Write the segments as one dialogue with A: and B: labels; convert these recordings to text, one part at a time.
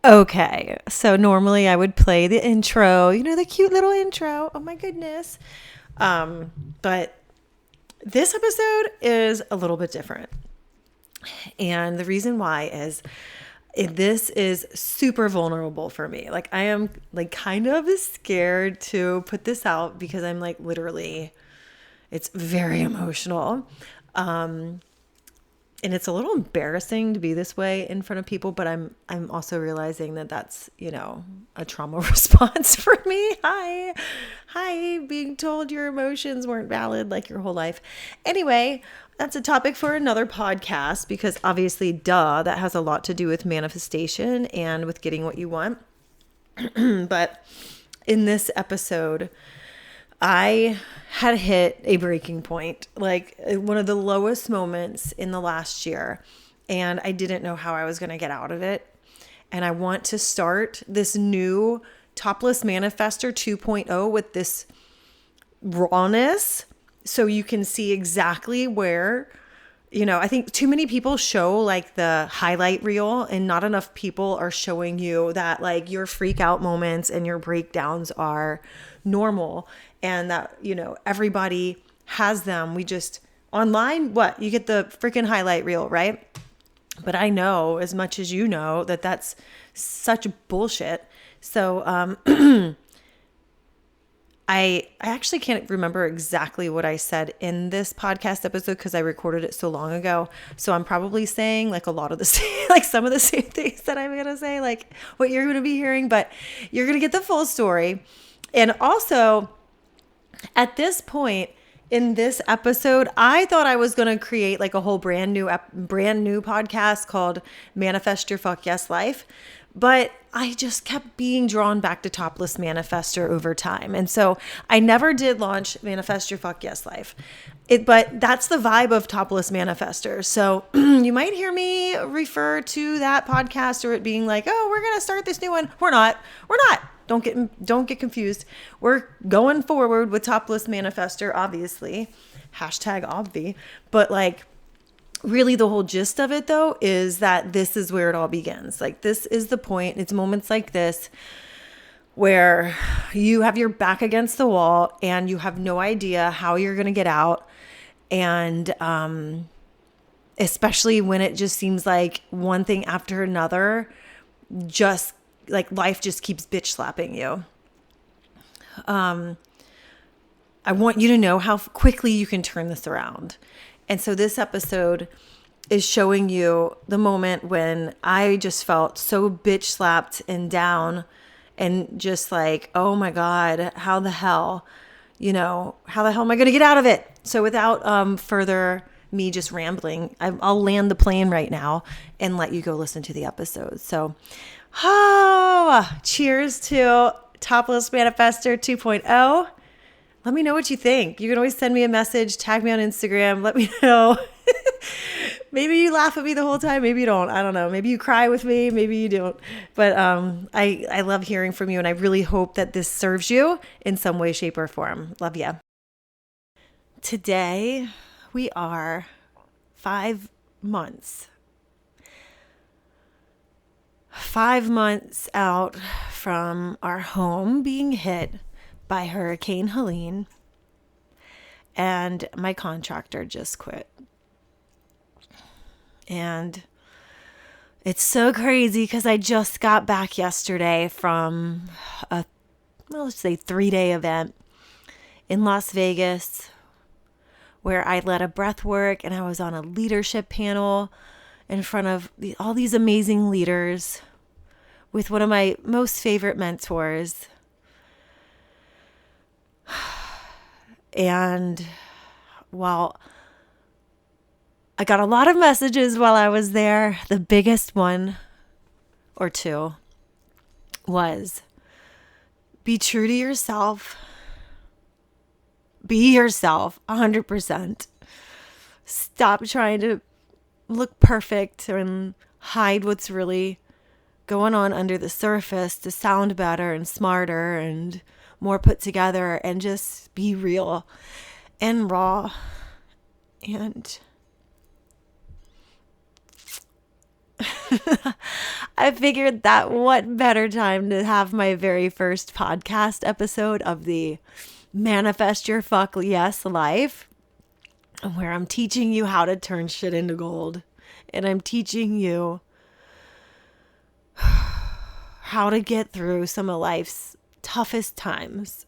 A: Okay, so normally I would play the intro, the cute little intro. Oh my goodness. But this episode is a little bit different. And the reason why is this is super vulnerable for me. Like I am like kind of scared to put this out because I'm like literally, it's very emotional. And it's a little embarrassing to be this way in front of people, but I'm also realizing that that's, a trauma response for me. Hi, being told your emotions weren't valid like your whole life. Anyway, that's a topic for another podcast because obviously, that has a lot to do with manifestation and with getting what you want. But in this episode, I had hit a breaking point, like one of the lowest moments in the last year, and I didn't know how I was going to get out of it. And I want to start this new Topless Manifester 2.0 with this rawness so you can see exactly where, I think too many people show like the highlight reel and not enough people are showing you that like your freak out moments and your breakdowns are normal and that, everybody has them. We just online, you get the freaking highlight reel, right? But I know as much as you know that that's such bullshit. So, I actually can't remember exactly what I said in this podcast episode because I recorded it so long ago. So I'm probably saying like a lot of the same, like some of the same things that I'm going to say, like what you're going to be hearing, but you're going to get the full story. And also at this point in this episode, I thought I was going to create like a whole brand new podcast called Manifest Your Fuck Yes Life. But I just kept being drawn back to Topless Manifester over time. And so I never did launch Manifest Your Fuck Yes Life. But that's the vibe of Topless Manifester. So you might hear me refer to that podcast or it being like, oh, we're going to start this new one. We're not. Don't get confused. We're going forward with Topless Manifester, obviously. #obvi. But like, really the whole gist of it though is that this is where it all begins. Like this is the point. It's moments like this where you have your back against the wall and you have no idea how you're going to get out. And especially when it just seems like one thing after another, just like life just keeps bitch slapping you. I want you to know how quickly you can turn this around. And so this episode is showing you the moment when I just felt so bitch slapped and down and just like, oh my God, how the hell am I going to get out of it? So without further me just rambling, I'll land the plane right now and let you go listen to the episode. So, cheers to Topless Manifester 2.0. Let me know what you think. You can always send me a message, tag me on Instagram, let me know. Maybe you laugh at me the whole time, maybe you don't. I don't know. Maybe you cry with me, maybe you don't. But I love hearing from you, and I really hope that this serves you in some way, shape, or form. Love ya. Today, we are 5 months. 5 months out from our home being hit by Hurricane Helene, and my contractor just quit. And it's so crazy because I just got back yesterday from let's say 3-day event in Las Vegas where I led a breath work and I was on a leadership panel in front of all these amazing leaders with one of my most favorite mentors. And while I got a lot of messages while I was there, the biggest one or two was be true to yourself. Be yourself 100%. Stop trying to look perfect and hide what's really going on under the surface to sound better and smarter and more put together, and just be real and raw. And I figured that what better time to have my very first podcast episode of the Manifest Your Fuck Yes life, where I'm teaching you how to turn shit into gold. And I'm teaching you how to get through some of life's toughest times.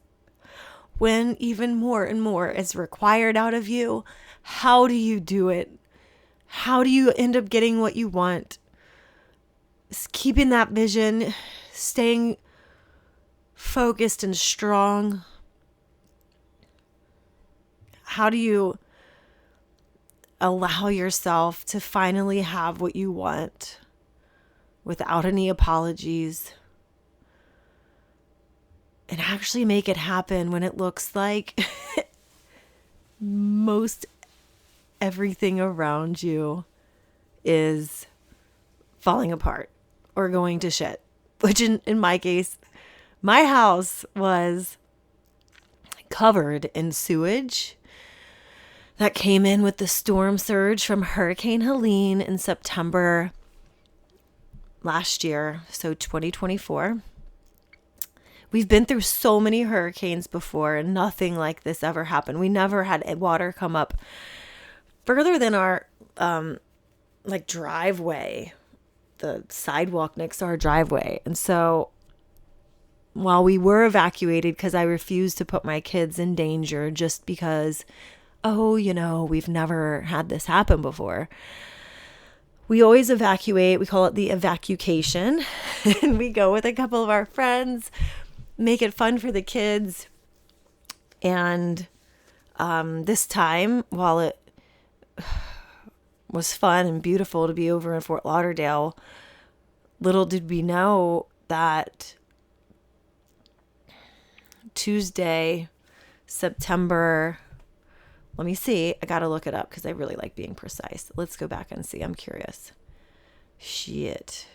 A: When even more and more is required out of you, how do you do it? How do you end up getting what you want? Keeping that vision, staying focused and strong. How do you allow yourself to finally have what you want without any apologies? And actually make it happen when it looks like most everything around you is falling apart or going to shit. Which in my case, my house was covered in sewage that came in with the storm surge from Hurricane Helene in September last year, so 2024. We've been through so many hurricanes before and nothing like this ever happened. We never had water come up further than our driveway, the sidewalk next to our driveway. And so while we were evacuated because I refused to put my kids in danger just because, we've never had this happen before. We always evacuate. We call it the evacuation. And we go with a couple of our friends, make it fun for the kids. And this time, while it was fun and beautiful to be over in Fort Lauderdale, little did we know that Tuesday, September, let me see, I gotta look it up because I really like being precise. Let's go back and see. I'm curious. Shit.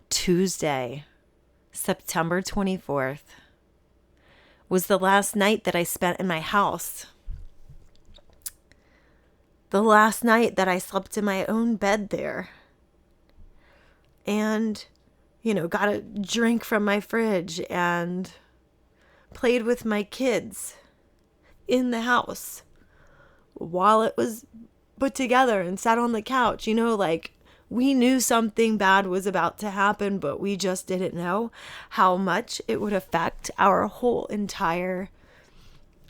A: Tuesday, September 24th was the last night that I spent in my house. The last night that I slept in my own bed there. And, got a drink from my fridge and played with my kids in the house while it was put together and sat on the couch. We knew something bad was about to happen, but we just didn't know how much it would affect our whole entire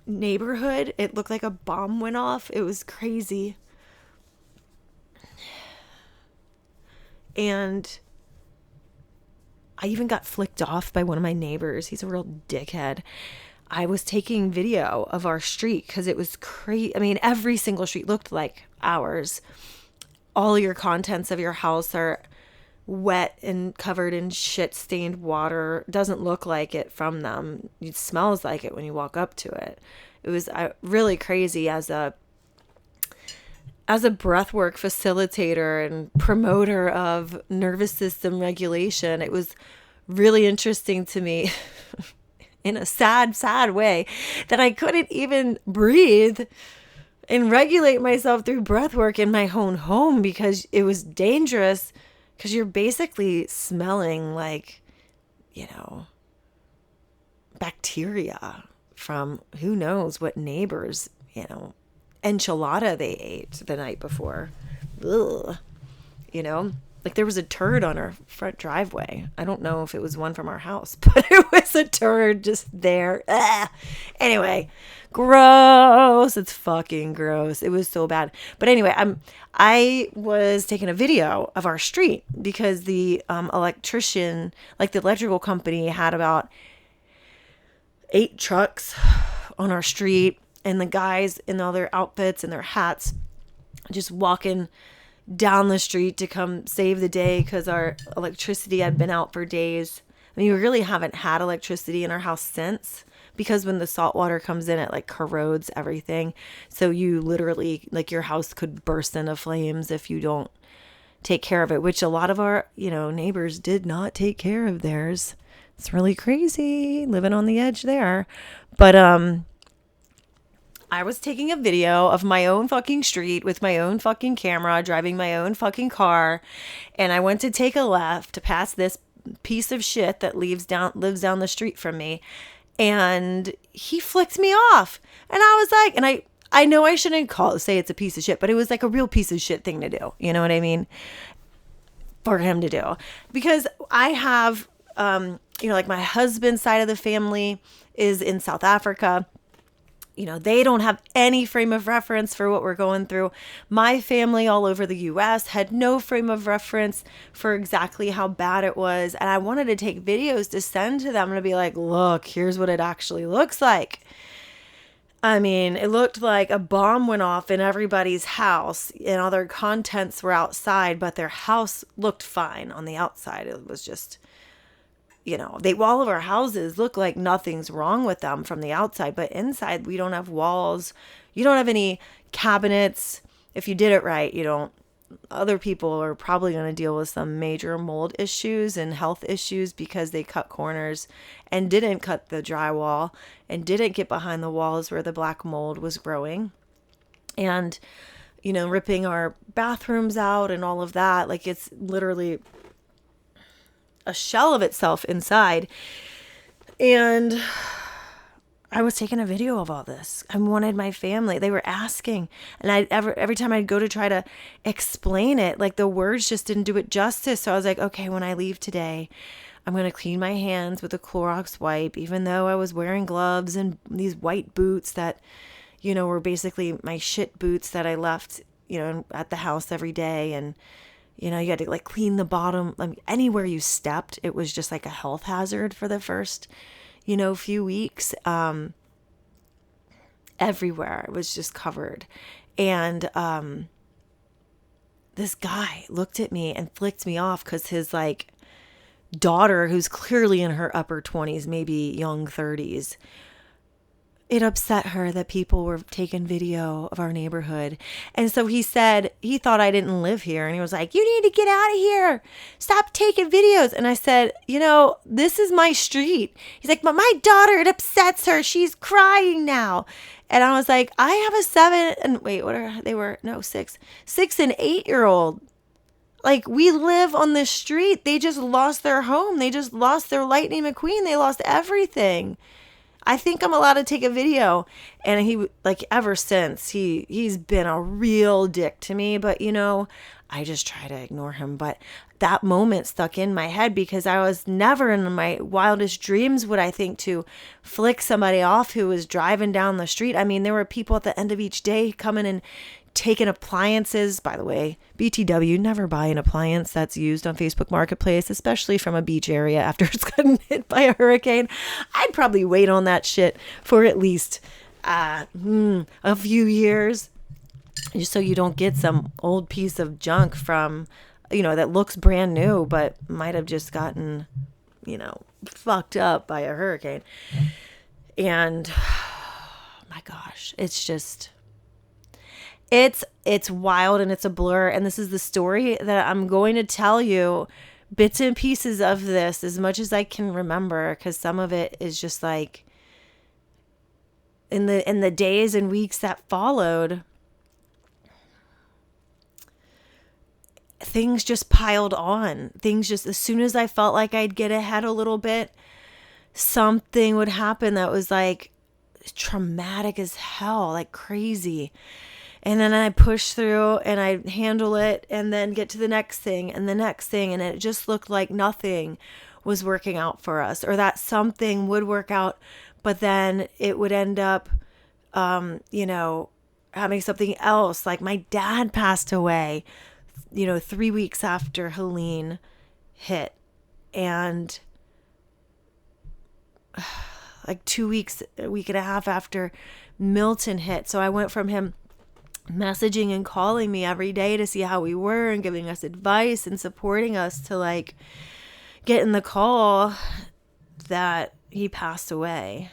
A: neighborhood. It looked like a bomb went off. It was crazy. And I even got flicked off by one of my neighbors. He's a real dickhead. I was taking video of our street because it was crazy. I mean, every single street looked like ours. All your contents of your house are wet and covered in shit-stained water. Doesn't look like it from them. It smells like it when you walk up to it. It was really crazy as a breathwork facilitator and promoter of nervous system regulation. It was really interesting to me in a sad, sad way that I couldn't even breathe and regulate myself through breathwork in my own home because it was dangerous, because you're basically smelling like, bacteria from who knows what neighbors, enchilada they ate the night before. Ugh. Like there was a turd on our front driveway. I don't know if it was one from our house, but it was a turd just there. Ugh. Anyway, gross. It's fucking gross. It was so bad. But anyway, I was taking a video of our street because the electrician, like the electrical company, had about 8 trucks on our street, and the guys in all their outfits and their hats just walking down the street to come save the day because our electricity had been out for days. I mean, we really haven't had electricity in our house since, because when the salt water comes in, it like corrodes everything. So you literally, like, your house could burst into flames if you don't take care of it, which a lot of our, neighbors did not take care of theirs. It's really crazy living on the edge there. But I was taking a video of my own fucking street with my own fucking camera, driving my own fucking car, and I went to take a left to pass this piece of shit that lives down the street from me, and he flicked me off. And I was like, and I know I shouldn't say it's a piece of shit, but it was like a real piece of shit thing to do. You know what I mean? For him to do. Because I have, like my husband's side of the family is in South Africa. They don't have any frame of reference for what we're going through. My family all over the US had no frame of reference for exactly how bad it was. And I wanted to take videos to send to them and to be like, look, here's what it actually looks like. I mean, it looked like a bomb went off in everybody's house and all their contents were outside, but their house looked fine on the outside. It was just, all of our houses look like nothing's wrong with them from the outside, but inside we don't have walls. You don't have any cabinets. If you did it right, other people are probably going to deal with some major mold issues and health issues because they cut corners and didn't cut the drywall and didn't get behind the walls where the black mold was growing. And, ripping our bathrooms out and all of that. Like, it's literally a shell of itself inside. And I was taking a video of all this. I wanted my family. They were asking, and every time I'd go to try to explain it, like the words just didn't do it justice. So I was like, okay, when I leave today, I'm going to clean my hands with a Clorox wipe, even though I was wearing gloves and these white boots that, were basically my shit boots that I left, at the house every day. And you had to like clean the bottom. I mean, anywhere you stepped, it was just like a health hazard for the first, few weeks. Everywhere it was just covered. And this guy looked at me and flicked me off because his like daughter, who's clearly in her upper 20s, maybe young 30s, it upset her that people were taking video of our neighborhood. And so he said he thought I didn't live here. And he was like, you need to get out of here. Stop taking videos. And I said, this is my street. He's like, but my daughter, it upsets her. She's crying now. And I was like, I have a 6 and 8-year-old. Like, we live on the street. They just lost their home. They just lost their Lightning McQueen. They lost everything. I think I'm allowed to take a video. And he, like, ever since, he's been a real dick to me. But, I just try to ignore him. But that moment stuck in my head because I was never in my wildest dreams would I think to flick somebody off who was driving down the street. I mean, there were people at the end of each day coming and taking appliances. By the way, BTW, never buy an appliance that's used on Facebook Marketplace, especially from a beach area after it's gotten hit by a hurricane. I'd probably wait on that shit for at least a few years, just so you don't get some old piece of junk from, that looks brand new, but might have just gotten, fucked up by a hurricane. And my gosh, it's just, it's wild and it's a blur. And this is the story that I'm going to tell you, bits and pieces of this as much as I can remember, because some of it is just like in the days and weeks that followed, things just piled on. Things just, as soon as I felt like I'd get ahead a little bit, something would happen that was like traumatic as hell, like crazy. And then I push through and I handle it and then get to the next thing and the next thing. And it just looked like nothing was working out for us, or that something would work out, but then it would end up, having something else. Like my dad passed away, 3 weeks after Helene hit, and like 2 weeks, a week and a half after Milton hit. So I went from him messaging and calling me every day to see how we were and giving us advice and supporting us to like getting the call that he passed away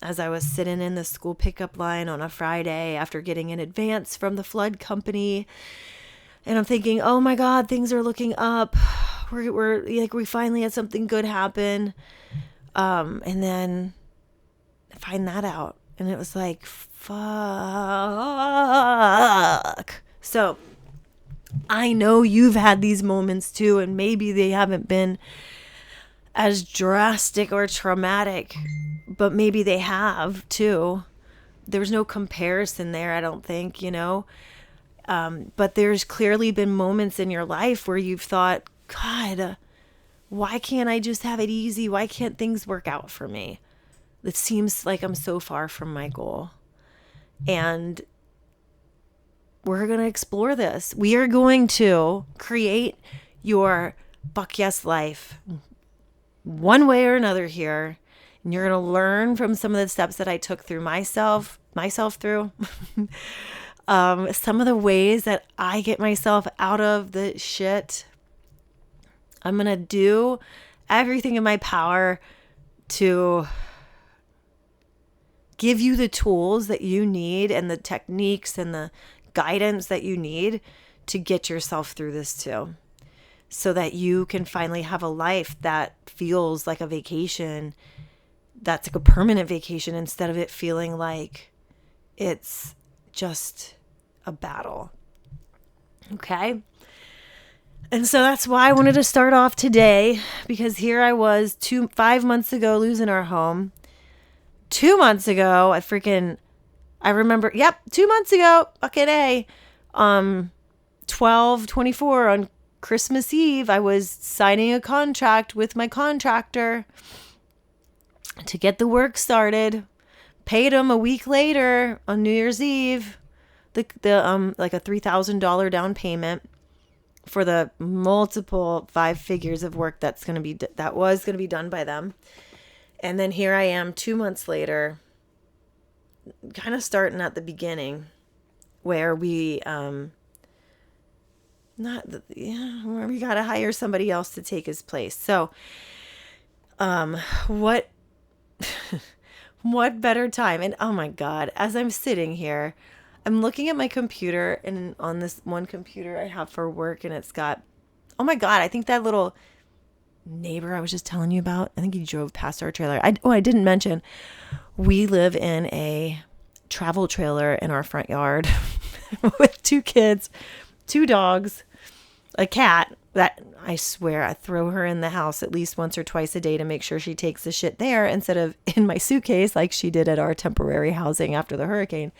A: as I was sitting in the school pickup line on a Friday after getting an advance from the flood company. And I'm thinking, oh my God, things are looking up. We're like, we finally had something good happen. And then I find that out. And it was like, fuck. So I know you've had these moments too, and maybe they haven't been as drastic or traumatic, but maybe they have too. There's no comparison there, I don't think, but there's clearly been moments in your life where you've thought, God, why can't I just have it easy? Why can't things work out for me? It seems like I'm so far from my goal. And we're going to explore this. We are going to create your fuck yes life one way or another here. And you're going to learn from some of the steps that I took through myself through. Some of the ways that I get myself out of the shit. I'm going to do everything in my power to give you the tools that you need and the techniques and the guidance that you need to get yourself through this too, so that you can finally have a life that feels like a vacation, that's like a permanent vacation, instead of it feeling like it's just a battle. Okay? And so that's why I wanted to start off today, because here I was 5 months ago losing our home. 2 months ago, I remember, 2 months ago, fucking A, 12/24 on Christmas Eve, I was signing a contract with my contractor to get the work started. Paid him a week later on New Year's Eve, like a $3,000 down payment for the multiple 5 figures of work that was going to be done by them. And then here I am 2 months later, kind of starting at the beginning, where we got to hire somebody else to take his place. So, what better time? And oh my God, as I'm sitting here, I'm looking at my computer, and on this one computer I have for work, and it's got, oh my God, I think that little neighbor I was just telling you about, I think he drove past our trailer. I didn't mention, we live in a travel trailer in our front yard with 2 kids, 2 dogs, a cat that I swear I throw her in the house at least once or twice a day to make sure she takes the shit there instead of in my suitcase like she did at our temporary housing after the hurricane.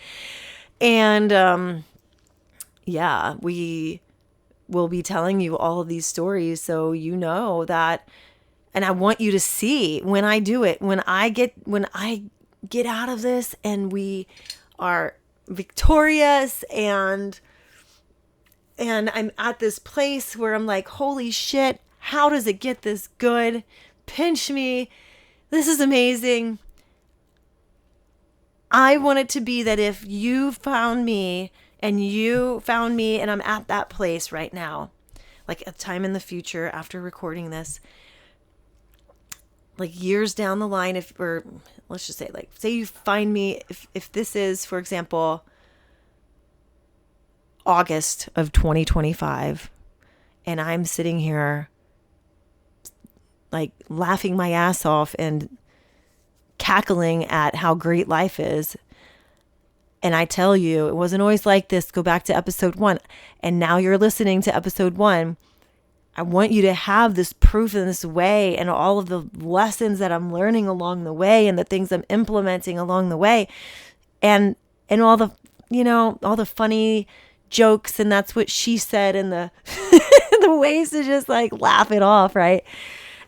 A: And we will be telling you all of these stories, so you know that. And I want you to see when I do it, when I get out of this and we are victorious, and I'm at this place where I'm like, holy shit, how does it get this good? Pinch me. This is amazing. I want it to be that if you found me and I'm at that place right now, like a time in the future after recording this, like years down the line, let's just say, like, say you find me, if this is, for example, August of 2025, and I'm sitting here like laughing my ass off and cackling at how great life is, and I tell you it wasn't always like this, go back to episode 1, and now you're listening to episode 1, I want you to have this proof in this way, and all of the lessons that I'm learning along the way, and the things I'm implementing along the way, and all the, all the funny jokes, and that's what she said, and the the ways to just like laugh it off, right?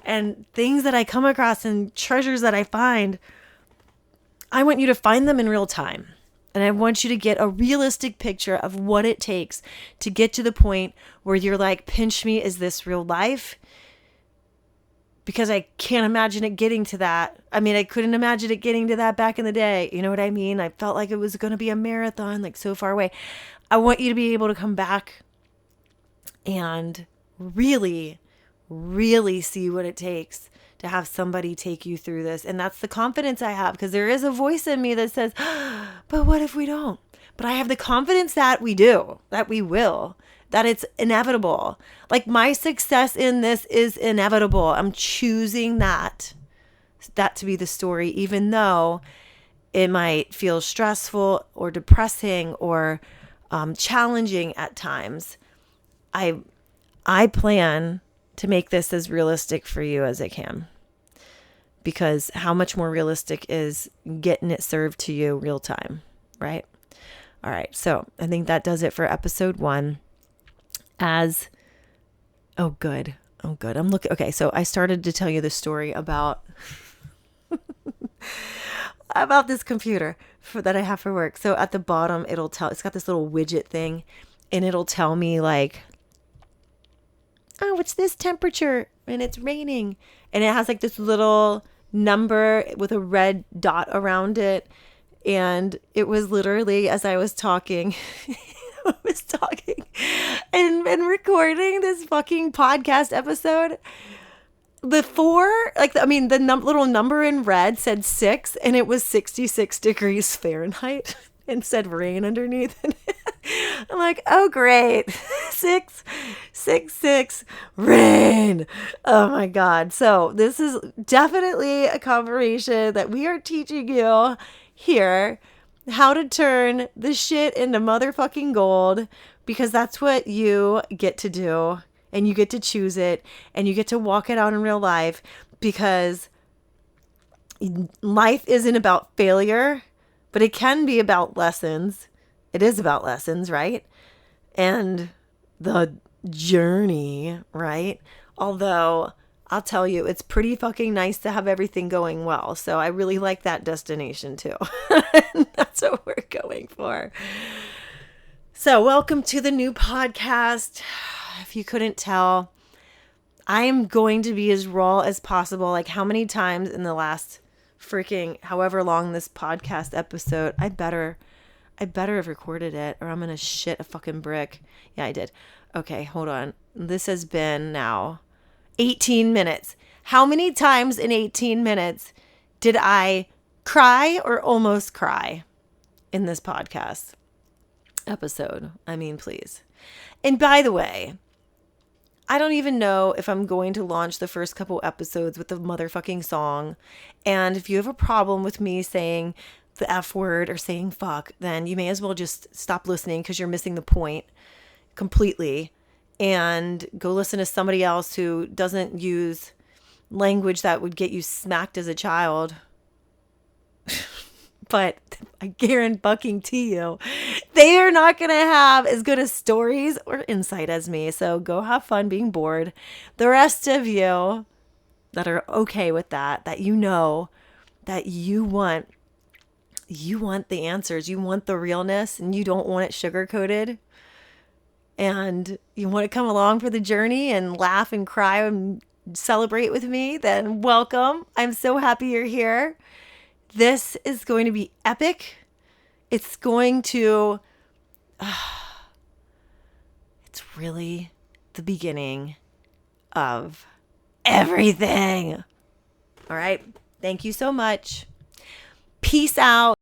A: And things that I come across and treasures that I find, I want you to find them in real time. And I want you to get a realistic picture of what it takes to get to the point where you're like, pinch me, is this real life? Because I can't imagine it getting to that. I mean, I couldn't imagine it getting to that back in the day. You know what I mean? I felt like it was going to be a marathon, like so far away. I want you to be able to come back and really, really see what it takes to have somebody take you through this. And that's the confidence I have, because there is a voice in me that says, but what if we don't? But I have the confidence that we do, that we will, that it's inevitable. Like, my success in this is inevitable. I'm choosing that to be the story, even though It might feel stressful or depressing or challenging at times. I plan to make this as realistic for you as I can, because how much more realistic is getting it served to you real time, right? All right. So I think that does it for episode 1. Oh, good. I'm looking. Okay. So I started to tell you the story about this computer that I have for work. So at the bottom, it's got this little widget thing, and it'll tell me like, oh, it's this temperature and it's raining. And it has like this little number with a red dot around it. And it was literally, as I was talking, and recording this fucking podcast episode, the little number in red said 6, and it was 66 degrees Fahrenheit and said rain underneath. I'm like, oh, great. 666 rain. Oh my God. So this is definitely a confirmation that we are teaching you here how to turn the shit into motherfucking gold, because that's what you get to do, and you get to choose it, and you get to walk it out in real life, because life isn't about failure, but it can be about lessons. It is about lessons, right? And the journey, right? Although I'll tell you, it's pretty fucking nice to have everything going well. So I really like that destination too. That's what we're going for. So welcome to the new podcast. If you couldn't tell, I am going to be as raw as possible. Like, how many times in the last freaking however long this podcast episode, I better have recorded it, or I'm going to shit a fucking brick. Yeah, I did. Okay, hold on. This has been now 18 minutes. How many times in 18 minutes did I cry or almost cry in this podcast episode? I mean, please. And by the way, I don't even know if I'm going to launch the first couple episodes with the motherfucking song. And if you have a problem with me saying the F word or saying fuck, then you may as well just stop listening, because you're missing the point completely, and go listen to somebody else who doesn't use language that would get you smacked as a child. But I guarantee you, they are not going to have as good as stories or insight as me. So go have fun being bored. The rest of you that are okay with that you know that you want the answers, you want the realness, and you don't want it sugar-coated, and you want to come along for the journey and laugh and cry and celebrate with me, then welcome. I'm so happy you're here. This is going to be epic. It's going to, it's really the beginning of everything. All right. Thank you so much. Peace out.